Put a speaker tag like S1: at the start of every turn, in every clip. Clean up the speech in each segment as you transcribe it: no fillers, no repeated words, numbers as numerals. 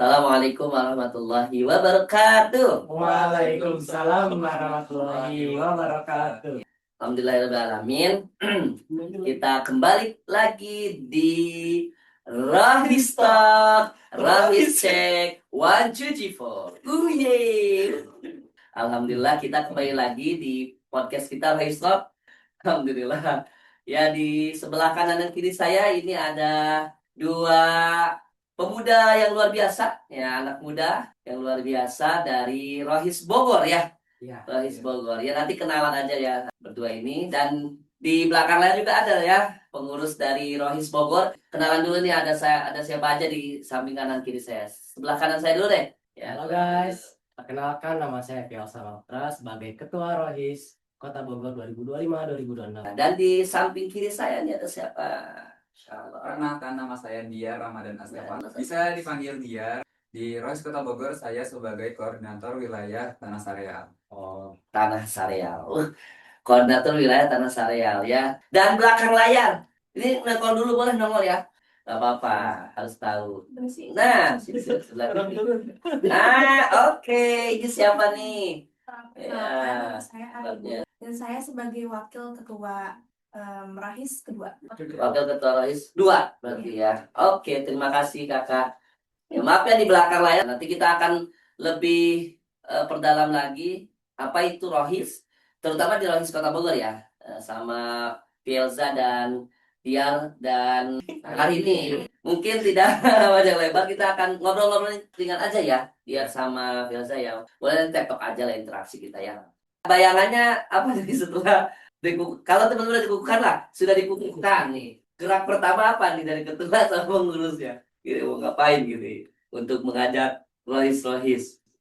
S1: Assalamualaikum warahmatullahi wabarakatuh.
S2: Waalaikumsalam warahmatullahi wabarakatuh.
S1: Alhamdulillahirrahmanirrahim. Kita kembali lagi di Rahis Talk, Rahis Check, 1, 2, 3, 4. Yeay. Alhamdulillah kita kembali lagi di podcast kita Rahis Talk. Alhamdulillah. Ya, di sebelah kanan dan kiri saya ini ada dua pemuda yang luar biasa, ya, anak muda yang luar biasa dari Rohis Bogor ya.
S2: Ya,
S1: Rohis Bogor. Ya, nanti kenalan aja ya berdua ini, dan di belakang layar juga ada ya pengurus dari Rohis Bogor. Kenalan dulu nih, ada siapa aja di samping kanan kiri saya. Sebelah kanan saya dulu deh. Ya.
S2: halo guys, perkenalkan nama saya Pial Samatra sebagai Ketua Rohis Kota Bogor 2025-2026.
S1: Dan di samping kiri saya nih ada siapa? Insyaallah.
S3: Perkenalkan, nama saya Diar Ramadan Astafa. Bisa dipanggil Diar. Di Rohis Kota Bogor, saya sebagai koordinator wilayah Tanah Sareal.
S1: Oh, Tanah Sareal. Koordinator wilayah Tanah Sareal ya. Dan belakang layar. Ini nongol dulu, boleh nongol ya? Gak apa-apa, harus tahu. Nah, sini sebelah kiri. Nah, oke. Ini siapa nih? Ya,
S4: Saya Ayu dan saya sebagai wakil ketua Rahis kedua.
S1: Wakil Ketua Rohis 2 berarti ya. Oke, terima kasih Kakak. Ya, maaf ya di belakang layar. Nanti kita akan lebih perdalam lagi apa itu Rohis, terutama di Rohis Kota Bogor ya. Sama Pielza dan Diar, dan hari ini mungkin tidak panjang lebar, kita akan ngobrol-ngobrol ringan aja ya, Diar sama Pielza ya. Boleh tektok aja lah interaksi kita ya. Bayangannya apa jadi setelah kalau teman-teman udah dikukuhkan lah, sudah dikukuhkan nih. Gerak pertama apa nih dari ketua sama pengurusnya? Gitu, mau ngapain gitu untuk mengajak Rohis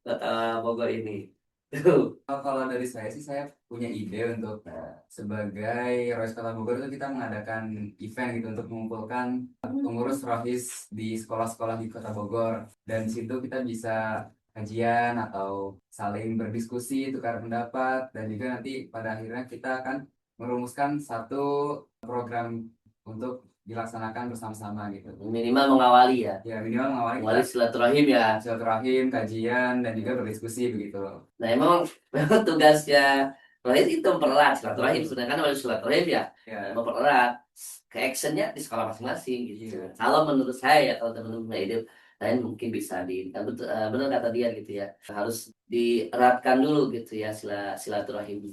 S1: Kota Bogor ini? Tuh.
S3: Kalau dari saya sih, saya punya ide untuk sebagai Rohis Kota Bogor itu kita mengadakan event gitu untuk mengumpulkan pengurus Rohis di sekolah-sekolah di Kota Bogor. Dan di situ kita bisa kajian atau saling berdiskusi, tukar pendapat, dan juga nanti pada akhirnya kita akan merumuskan satu program untuk dilaksanakan bersama-sama gitu.
S1: Minimal mengawali ya.
S3: Ya, minimal mengawali
S1: Mengawali silaturahim ya.
S3: silaturahim, kajian, dan juga berdiskusi begitu.
S1: Nah, memang tugasnya Rohis itu mempererat silaturahim, sedangkan oleh silaturahim ya
S3: Ya,
S1: mempererat ke actionnya di sekolah masing-masing gitu.
S3: Iya.
S1: Kalau menurut saya, kalau teman-teman punya ide lain mungkin bisa benar kata dia gitu ya, harus dieratkan dulu gitu ya silaturahim.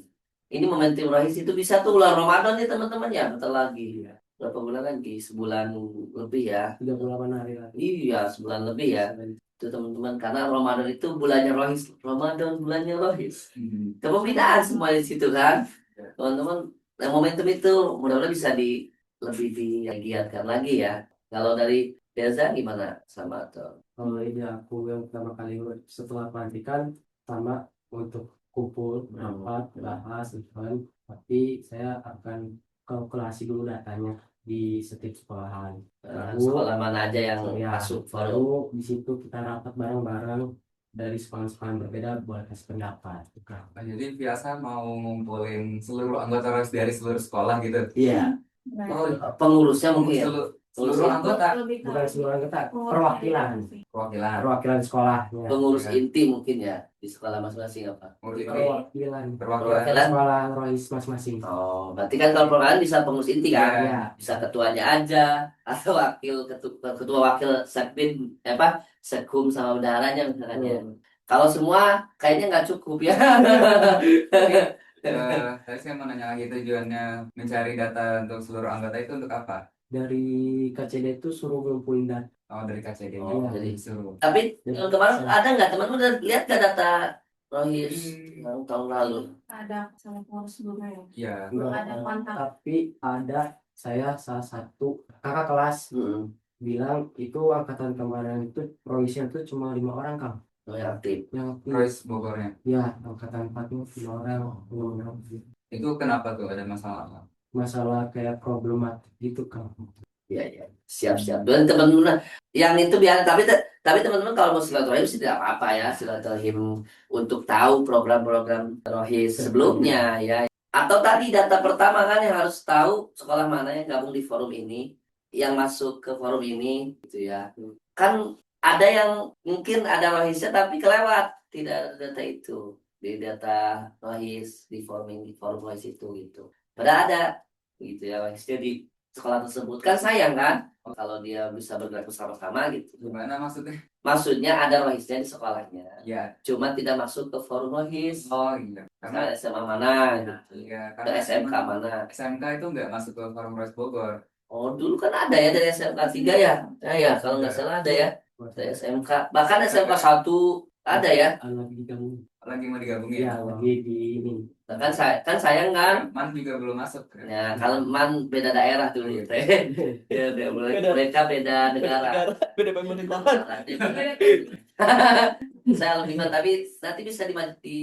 S1: Ini momentum Rohis itu bisa tuh bulan Ramadan nih teman-teman ya, bentar lagi. Berapa bulan lagi? Sebulan lebih ya.
S2: 38 hari lagi.
S1: Iya, sebulan lebih ya. Itu teman-teman, karena Ramadan itu bulannya Rohis. Ramadan bulannya Rohis. Kepembinaan semua di situ kan. Teman-teman, nah, momentum itu mudah-mudahan bisa lebih digiatkan lagi ya. Kalau dari Deza gimana sama atau?
S2: Kalau ide aku yang pertama kali setelah pelantikan sama untuk kumpul rapat bahas event, tapi saya akan kalkulasi dulu datanya di setiap sekolahan.
S1: Sekolah mana aja yang
S2: Ya,
S1: masuk forum?
S2: baru di situ kita rapat bareng-bareng dari sekolah-sekolah berbeda buat kasih pendapat.
S3: Nah, jadi biasa mau ngumpulin seluruh anggota Rohis dari seluruh sekolah gitu.
S2: Iya,
S3: Oh,
S1: Pengurusnya mungkin.
S3: seluruh anggota
S2: bukan seluruh anggota, perwakilan
S3: perwakilan.
S2: sekolahnya.
S1: Pengurus
S3: Ya.
S1: inti mungkin ya di sekolah masing-masing apa?
S2: Perwakilan
S3: Perwakilan.
S2: sekolah Rohis masing-masing.
S1: Oh, berarti kan kalau perwakilan bisa pengurus inti kan?
S2: Iya.
S1: Bisa ketuanya aja atau ketua wakil sekbid sekum sama bendaharanya misalkan ya. Kalau semua kayaknya nggak cukup ya.
S3: Tadi saya mau nanya lagi, tujuannya mencari data untuk seluruh anggota itu untuk apa?
S2: Dari KCD itu suruh ngumpulin data.
S3: Oh, dari KCD.
S1: Oh,
S3: jadi
S1: jadi-
S3: suruh.
S1: Tapi kemarin ada nggak teman-teman udah lihat nggak data Rohis yang tahun lalu?
S4: Ada sama pengurus sebelumnya ya.
S3: Iya.
S4: Belum ada kontak.
S2: Tapi ada saya salah satu kakak kelas
S1: Hmm.
S2: bilang itu angkatan kemarin itu Rohisnya itu cuma 5 orang Kang.
S1: Oh, yang aktif.
S2: Yang
S3: Rohis Bogornya.
S2: ya angkatan 4 itu 5 orang.
S3: Itu kenapa tuh, ada masalah apa?
S2: Masalah kayak problematik gitu Kang.
S1: Iya. Siap. Dan teman-teman yang itu biar tapi teman-teman kalau mau silaturahim sih tidak apa-apa ya, silaturahim untuk tahu program-program Rohis sebelumnya ya. Atau tadi data pertama kan yang harus tahu sekolah mana yang gabung di forum ini, yang masuk ke forum ini gitu ya. Kan ada yang mungkin ada rohisnya tapi kelewat, tidak ada data itu di data rohis di forum rohis itu gitu. Padahal ada gitu ya rohisnya di sekolah tersebut. Kan sayang kan kalau dia bisa bergerak bersama-sama gitu.
S3: Gimana maksudnya?
S1: Maksudnya ada rohisnya di sekolahnya,
S3: Ya.
S1: cuma tidak masuk ke forum rohis.
S3: Oh iya.
S1: Karena
S3: Karena
S1: SMA mana gitu,
S3: iya,
S1: ke
S3: karena
S1: SMK
S3: emang
S1: mana.
S3: SMK itu nggak masuk ke Forum Rois Bogor.
S1: Oh dulu kan ada ya dari SMK 3 ya, ya kalau nggak salah ada ya dari SMK, bahkan SMK 1 ada ya.
S2: Lagi kamu
S3: Lagi mau digabungin.
S2: ya lagi di ini.
S1: Nah, kan sayang kan.
S3: Man juga belum masuk.
S1: Ya, kalau man beda daerah dulu teh. Ya, mereka beda negara.
S5: Beda pemerintahan.
S1: Saya lebih tapi nanti bisa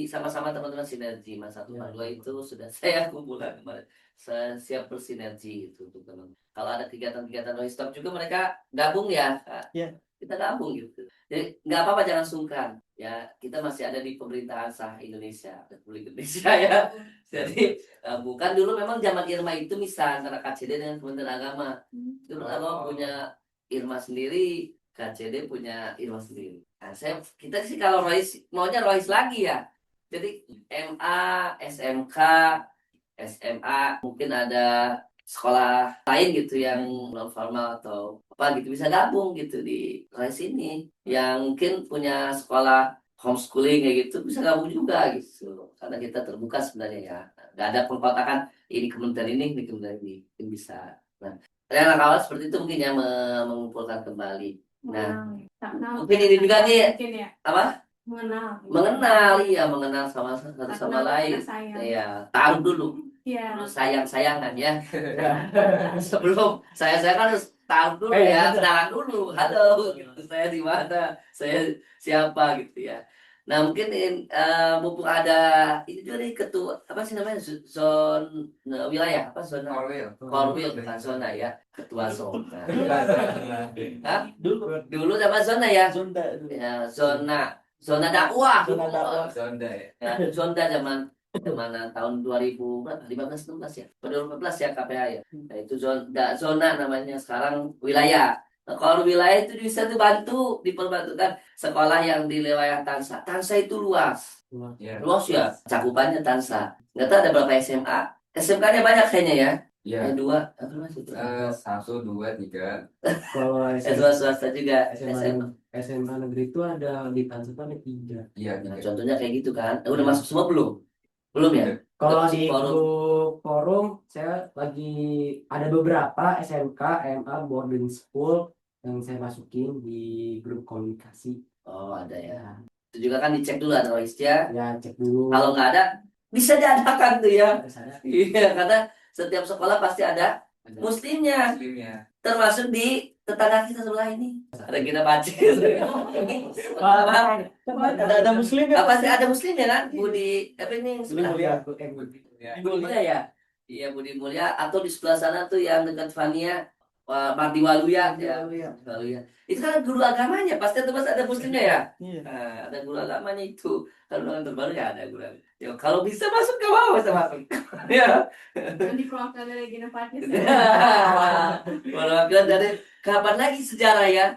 S1: sama-sama teman-teman sinergi. Mas 1 Mas 2 itu sudah saya kumpulkan kemarin. Saya siap bersinergi itu untuk teman. Kalau ada kegiatan-kegiatan Rohistop juga mereka gabung ya. Kak.
S5: Iya.
S1: Kita gabung gitu. Jadi nggak apa-apa, jangan sungkan. Ya, kita masih ada di pemerintahan sah Indonesia, Republik Indonesia ya. Jadi bukan dulu memang zaman Irma itu misal antara KCD dengan Kementerian Agama. Dulu Agama punya Irma sendiri, KCD punya Irma sendiri. Nah, kita sih kalau Rohis maunya Rohis lagi ya. Jadi MA, SMK, SMA mungkin ada sekolah lain gitu yang non formal atau apa gitu bisa gabung gitu di Rohis ini. Yang mungkin punya sekolah homeschooling kayak gitu bisa gabung juga gitu. Karena kita terbuka sebenarnya ya. Nggak ada pengkotakan ini kementerian ini kementerian ini mungkin bisa. Nah, yang awal seperti itu mungkin ya mengumpulkan kembali. Nah, mungkin ini juga nih
S4: Mungkin ya.
S1: apa? Mengenal sama satu sama lain. Iya, taruh dulu.
S4: Iya.
S1: Terus sayang-sayangan ya. Sebelum saya kan harus taruh dulu ya, kenalan dulu. Halo, gitu. Saya di mana? Saya siapa gitu ya. Nah, mungkin mumpung ada ini juga nih ketua apa sih namanya wilayah apa zona Korwil bukan zona ya, ketua zona. Hah? Dulu sama zona ya. Ya, zona dakwah.
S3: Zonda ya.
S1: Ya, zona zaman tahun 2015 16 ya. 2014 ya KPA ya. Nah, itu zona namanya, sekarang wilayah. Nah, kalau wilayah itu bisa diperbantukan sekolah yang di wilayah Tansa. Tansa itu luas.
S3: Iya.
S1: Luas ya. Cakupannya Tansa. Nggak tahu ada berapa SMA. SMK-nya banyak kayaknya ya.
S3: Iya.
S1: 2 apa mas itu?
S3: 1, 2, 3.
S2: Kalau
S1: S2 swasta juga.
S2: SMA negeri itu ada di Tansa itu ada 3.
S3: Iya,
S1: Nah,
S3: 3.
S1: contohnya kayak gitu kan. Udah masuk semua belum? Belum ya?
S2: Kalau
S1: Masuk
S2: di
S1: forum.
S2: grup forum saya lagi ada beberapa SMK, MA, boarding school yang saya masukin di grup komunikasi.
S1: Oh, ada ya.
S2: Ya,
S1: Itu juga kan dicek dulu ada rohisnya.
S2: ya cek dulu.
S1: Kalau nggak ada, bisa diadakan tuh ya.
S2: Terus ada
S1: Iya, karena setiap sekolah pasti ada muslimnya.
S3: Muslimnya.
S1: Termasuk di tetangga kita sebelah ini. Ada kita baca.
S5: Ada muslim ya?
S1: Apa sih ada muslimnya kan? Budi apa ini sebelah?
S3: Ya.
S1: Budi Mulia ya? Iya, Budi Mulia, atau di sebelah sana tuh yang dekat Fania, Mardi Waluya ya. Waluya. Itu kan guru agamanya, pasti ada muslimnya ya.
S5: Iya.
S1: Nah, ada guru agamanya itu. Kalau yang terbaru ya ada guru. Ya, kalau bisa masuk ke bawah bisa masuk. Ya.
S4: Yang dikeluarkan dari Gina Fatis.
S1: Perwakilan dari kapan lagi sejarah ya?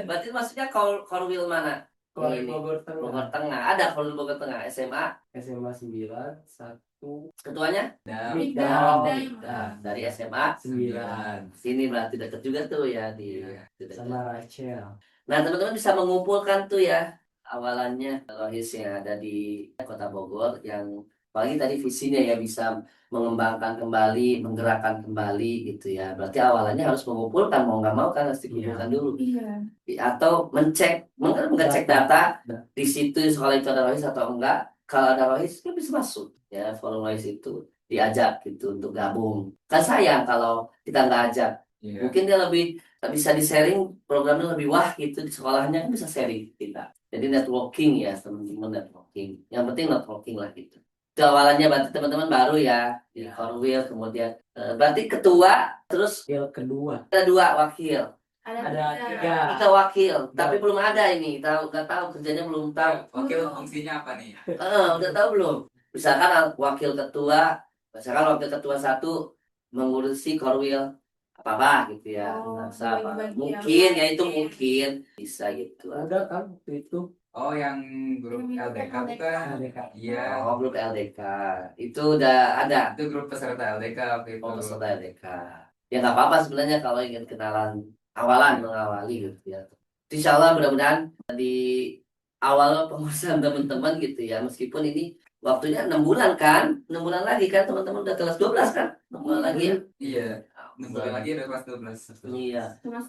S1: Berarti maksudnya Korwil mana?
S2: Kalau
S1: Ini,
S2: Bogor
S1: Bogor
S2: Tengah,
S1: Tengah. Ada Korwil Bogor Tengah. SMA.
S2: SMA 9, 1,
S1: Ketuanya? Dari SMA
S2: 9
S1: sini berarti dekat juga tuh ya di dekat.
S2: sama Rachel.
S1: Nah, teman-teman bisa mengumpulkan tuh ya awalannya rohis yang ada di Kota Bogor yang pagi tadi visinya ya bisa mengembangkan kembali, menggerakkan kembali gitu ya. Berarti awalannya harus mengumpulkan, mau nggak mau kan harus dikumpulkan dulu.
S4: Iya.
S1: Atau mengecek data di situ sekolah itu ada rohis atau enggak. Kalau ada rohis kan bisa masuk ya, forum rohis itu diajak gitu untuk gabung. Kan sayang kalau kita nggak ajak.
S3: Iya.
S1: Mungkin dia lebih bisa di-sharing programnya lebih wah gitu di sekolahnya kan bisa sharing kita. Jadi networking ya teman-teman, networking. Yang penting networking lah gitu. Itu awalannya berarti teman-teman baru ya di Korwil, kemudian berarti ketua, terus
S2: Yang kedua
S1: ada 2 wakil.
S2: ada 3.
S1: Kita wakil, tapi belum ada ini. Nggak tahu kerjanya belum tahu.
S3: Wakil fungsinya apa nih?
S1: Udah tahu belum? Misalkan wakil ketua 1 mengurusi Korwil apa-apa gitu ya.
S4: Oh,
S1: Nggak usah apa.
S4: bagi-bagi
S1: Mungkin ya
S4: yang
S1: itu
S4: lain.
S1: mungkin bisa gitu.
S2: Ada kan waktu itu
S3: Oh, yang grup
S4: Yang
S3: LDK
S4: LDK.
S3: bukan?
S2: LDK.
S3: Iya,
S1: Oh, grup LDK itu udah ada.
S3: itu grup peserta LDK waktu itu.
S1: Oh, peserta LDK. Ya nggak apa-apa sebenarnya kalau ingin kenalan awalan mengawali gitu ya. Insya Allah mudah-mudahan di awal pengurusan teman-teman gitu ya. Meskipun ini waktunya 6 bulan kan, 6 bulan lagi kan teman-teman udah kelas 12 kan, 6 bulan lagi ya.
S3: Iya, 6 bulan lagi ada kelas 12.
S1: Iya.
S4: Semester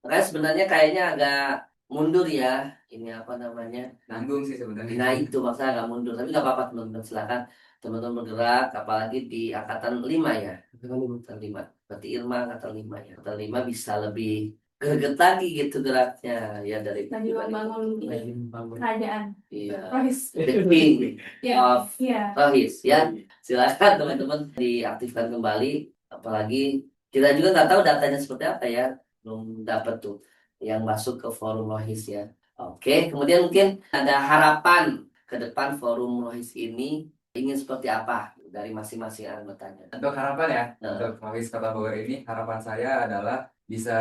S1: Makanya sebenarnya kayaknya agak mundur ya. Ini apa namanya?
S3: Nanggung sih sebenarnya.
S1: Nah itu maksudnya agak mundur. Tapi nggak apa-apa teman-teman silakan teman-teman bergerak. Apalagi di angkatan 5 ya. Angkatan 5. Berarti Irma angkatan 5 ya. Angkatan 5 bisa lebih greget lagi gitu geraknya ya dari
S4: lagi membangun ini,
S2: lagi membangun.
S4: kerajaan.
S1: Iya.
S4: Rohis.
S1: The king
S4: Ya,
S1: of
S4: iya.
S1: Rohis ya. Silakan teman-teman diaktifkan kembali. Apalagi kita juga nggak tahu datanya seperti apa ya. Belum dapat tuh yang masuk ke forum Rohis ya. Oke, kemudian mungkin ada harapan ke depan forum Rohis ini ingin seperti apa dari masing-masing anggotanya.
S3: Untuk harapan ya,
S1: Nah.
S3: untuk Rohis Kota Bogor ini, harapan saya adalah bisa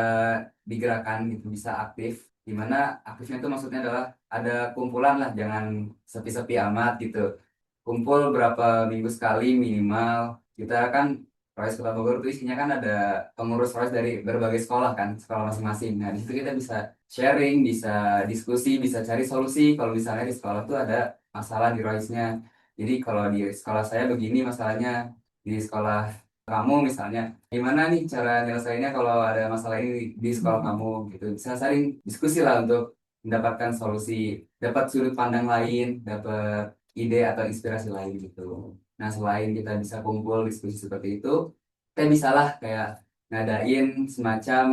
S3: digerakkan gitu, bisa aktif. Dimana aktifnya itu maksudnya adalah ada kumpulan lah, jangan sepi-sepi amat gitu. Kumpul berapa minggu sekali minimal. Kita kan Rohis Kota Bogor itu isinya kan ada pengurus Rohis dari berbagai sekolah kan, sekolah masing-masing. Nah, di situ kita bisa sharing, bisa diskusi, bisa cari solusi kalau misalnya di sekolah tuh ada masalah di Rohisnya. Jadi kalau di sekolah saya begini masalahnya, di sekolah kamu misalnya gimana nih cara nyelesainnya kalau ada masalah ini di sekolah kamu gitu. Bisa saling diskusi lah untuk mendapatkan solusi, dapat sudut pandang lain, dapat ide atau inspirasi lain gitu. Nah, selain kita bisa kumpul diskusi seperti itu, kita bisalah kayak ngadain semacam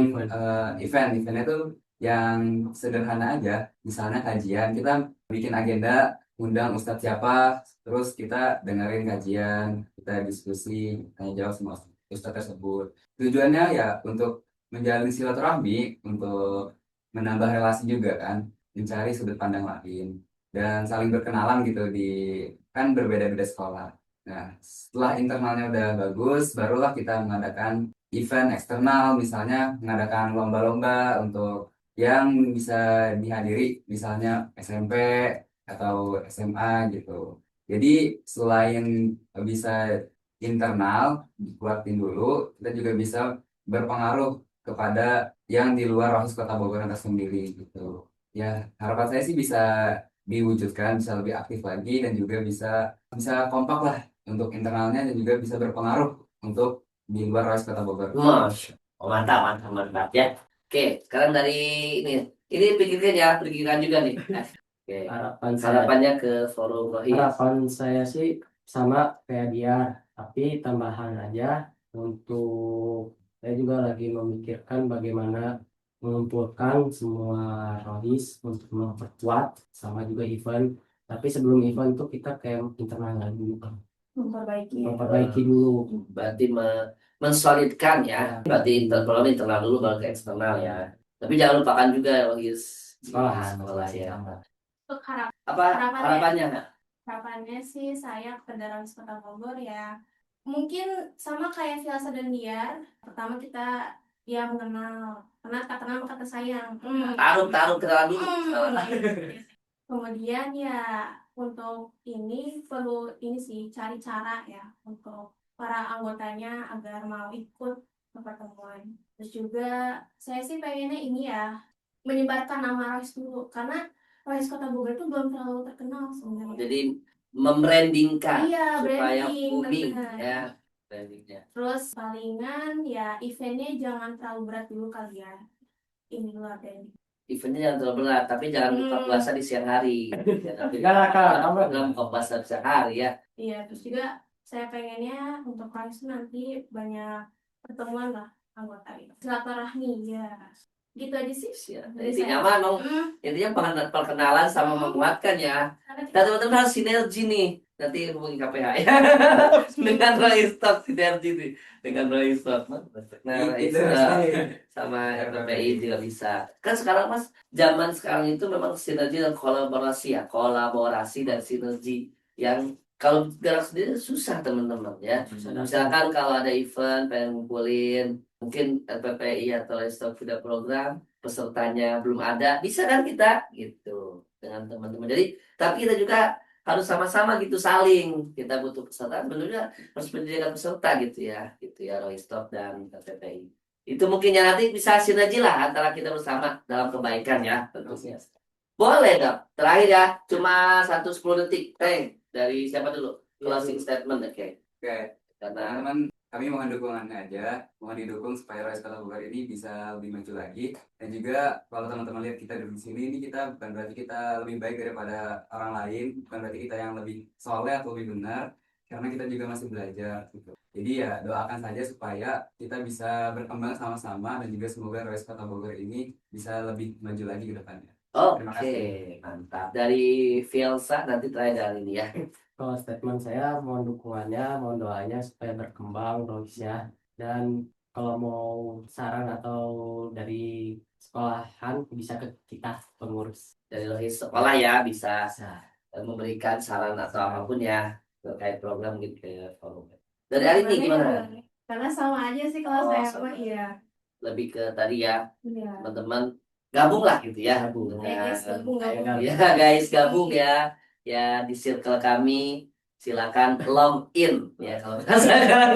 S3: event-eventnya tuh yang sederhana aja. Misalnya kajian, kita bikin agenda, undang ustadz siapa, terus kita dengerin kajian, kita diskusi, tanya jawab sama ustadz tersebut. Tujuannya ya untuk menjalin silaturahmi, untuk menambah relasi juga kan, mencari sudut pandang lain dan saling berkenalan gitu di kan berbeda-beda sekolah. Nah, setelah internalnya udah bagus, barulah kita mengadakan event eksternal, misalnya mengadakan lomba-lomba untuk yang bisa dihadiri, misalnya SMP atau SMA gitu. Jadi selain bisa internal dikuatin dulu, kita juga bisa berpengaruh kepada yang di luar Rohis Kota Bogor itu sendiri gitu. Ya, harapan saya sih bisa diwujudkan, bisa lebih aktif lagi dan juga bisa bisa kompak lah untuk internalnya dan juga bisa berpengaruh untuk di luar Rohis Kota Bogor.
S1: Masya. Oh, mantap, mantap, mantap ya. Oke, sekarang dari ini pikirkan ya, pikirkan juga nih. Oke,
S2: Harapan saya
S1: harapannya ke forum Rohis.
S2: harapan saya sih sama kayak dia, tapi tambahan aja untuk saya juga lagi memikirkan bagaimana mengumpulkan semua rohis untuk memperkuat sama juga event. Tapi sebelum event tuh kita kayak internal lagi
S4: Memperbaiki ya.
S2: memperbaiki dulu.
S1: Berarti mensolidkan ya. Berarti internal dulu baru ke eksternal ya. Tapi jangan lupakan juga Rohis sekolah ya.
S4: Untuk
S1: Apa harapannya?
S4: harapannya sih saya kepada Rohis Kota Bogor ya. Mungkin sama kayak Filsa dan Diar. Pertama kita ya mengenal, karena tak kenal maka tak sayang.
S1: Taruh kenalan dulu.
S4: Kemudian ya untuk ini perlu ini sih cari cara ya untuk para anggotanya agar mau ikut ke pertemuan. Terus juga saya sih pengennya ini ya menyebarkan nama Rohis dulu, karena Rohis Kota Bogor itu belum terlalu terkenal sebenarnya.
S1: Jadi membrandingkan
S4: Iya,
S1: supaya
S4: branding,
S1: booming
S4: benar.
S1: ya brandingnya.
S4: Terus palingan ya eventnya jangan terlalu berat dulu kali ya. Ini luar branding.
S1: Eventnya jangan terlalu berat, tapi jangan buka puasa di siang hari. Ya, tapi jangan buka puasa di siang hari ya.
S4: Iya, terus juga saya pengennya untuk Rohis nanti banyak pertemuan lah anggota itu. Silaturahmi ya. Gitu aja sih.
S1: Ya,
S4: Dari
S1: intinya
S4: saya.
S1: mah mau intinya perkenalan sama menguatkan ya.
S4: Karena
S1: Dan teman-teman harus sinergi nih. Nanti hubungi KPH ya. Dengan Rohis Talk sinergi nih. Dengan Rohis Talk. Nah, Rohis Talk sama RPPI juga bisa. Kan sekarang Mas, zaman sekarang itu memang sinergi dan kolaborasi ya. Kolaborasi dan sinergi yang kalau gerak sendiri susah teman-teman ya. Misalkan kalau ada event pengen ngumpulin mungkin LPPI atau Livestock Feeder Program pesertanya belum ada, bisa kan kita gitu dengan teman-teman. Jadi tapi kita juga harus sama-sama gitu saling, kita butuh peserta, sebenarnya harus menyediakan peserta gitu ya Livestock dan LPPI. Itu mungkin ya nanti bisa sinergi lah antara kita bersama dalam kebaikan ya tentunya. Boleh dong. Terakhir ya, cuma 10 detik. Dari siapa dulu? Closing statement, oke.
S3: Oke,
S1: Karena
S3: teman-teman, kami mohon dukungannya aja, mohon didukung supaya Royce Kota Bogor ini bisa lebih maju lagi. Dan juga kalau teman-teman lihat kita duduk di sini, ini kita bukan berarti kita lebih baik daripada orang lain, bukan berarti kita yang lebih soleh atau lebih benar, karena kita juga masih belajar gitu. Jadi ya doakan saja supaya kita bisa berkembang sama-sama dan juga semoga Royce Kota Bogor ini bisa lebih maju lagi ke depannya. Terima
S1: oke,
S3: kasih.
S1: mantap. Dari Fielsa nanti terakhir dari ini ya.
S2: Kalau statement saya mohon dukungannya, mohon doanya supaya berkembang Roisnya. Dan kalau mau saran atau dari sekolahan bisa ke kita pengurus.
S1: Dari Lois sekolah ya bisa
S2: Bisa.
S1: memberikan saran atau
S2: Saran.
S1: apapun ya terkait program gitu ya. Forum. Dari hari ini gimana?
S4: Karena sama aja sih kalau
S1: Oh,
S4: saya
S1: sama.
S4: mah iya.
S1: Lebih ke tadi ya,
S4: Iya.
S1: teman-teman gabung lah gitu ya.
S2: Gabung.
S1: Dengan
S4: Guys, gabung.
S1: ya guys gabung ya di circle kami, silakan login ya kalau sekarang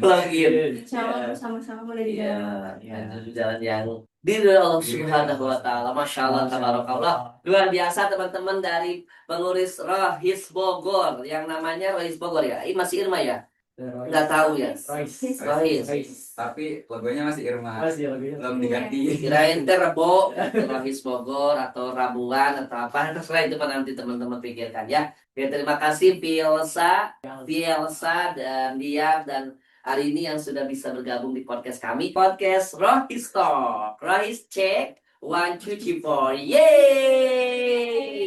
S1: login
S4: Insya Allah bersama-sama udah di dalam.
S1: ya menuju jalan yang diridhoi Allah Subhanahu wa taala. Masya Allah, tabarakallah. Luar biasa teman-teman dari pengurus Rohis Bogor yang namanya Rohis Bogor ya. Ini masih Irma ya? Nggak tahu ya. Rohis.
S3: Tapi logonya masih Irma,
S2: Masih lebih.
S3: belum diganti.
S1: Kirain teh Rebo, Rohis Bogor atau Rabuan atau apa, terserah itu nanti teman-teman pikirkan ya. Oke, terima kasih Fielsa dan Dian dan hari ini yang sudah bisa bergabung di podcast kami, podcast Rohis Talk. Rohis cek, 1, 2, 3, 4, yeay!